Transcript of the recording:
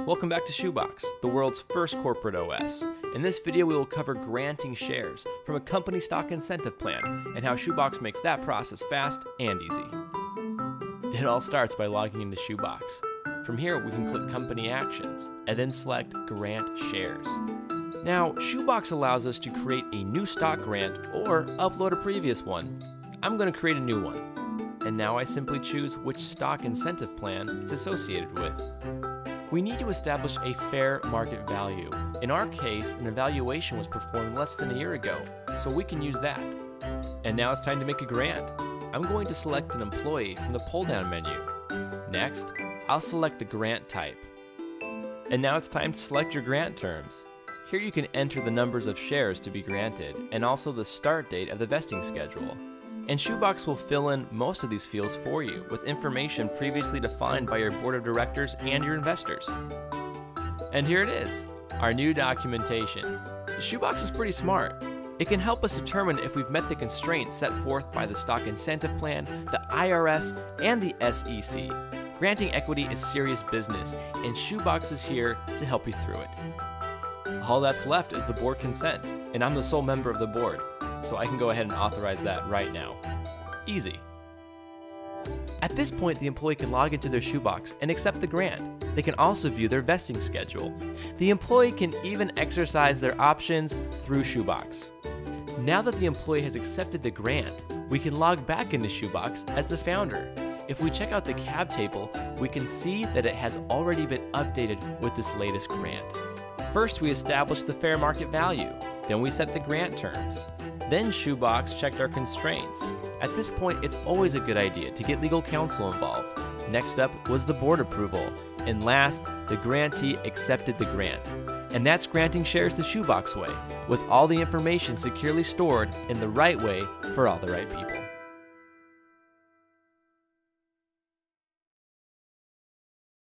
Welcome back to Shoobx, the world's first corporate OS. In this video, we will cover granting shares from a company stock incentive plan and how Shoobx makes that process fast and easy. It all starts by logging into Shoobx. From here, we can click Company Actions and then select Grant Shares. Now, Shoobx allows us to create a new stock grant or upload a previous one. I'm going to create a new one. And now I simply choose which stock incentive plan it's associated with. We need to establish a fair market value. In our case, an evaluation was performed less than a year ago, so we can use that. And now it's time to make a grant. I'm going to select an employee from the pull-down menu. Next, I'll select the grant type. And now it's time to select your grant terms. Here you can enter the numbers of shares to be granted and also the start date of the vesting schedule. And Shoobx will fill in most of these fields for you with information previously defined by your board of directors and your investors. And here it is, our new documentation. Shoobx is pretty smart. It can help us determine if we've met the constraints set forth by the stock incentive plan, the IRS, and the SEC. Granting equity is serious business, and Shoobx is here to help you through it. All that's left is the board consent, and I'm the sole member of the board, so I can go ahead and authorize that right now. Easy. At this point, the employee can log into their Shoobx and accept the grant. They can also view their vesting schedule. The employee can even exercise their options through Shoobx. Now that the employee has accepted the grant, we can log back into Shoobx as the founder. If we check out the cap table, we can see that it has already been updated with this latest grant. First, we established the fair market value. Then we set the grant terms. Then Shoobx checked our constraints. At this point, it's always a good idea to get legal counsel involved. Next up was the board approval. And last, the grantee accepted the grant. And that's granting shares the Shoobx way, with all the information securely stored in the right way for all the right people.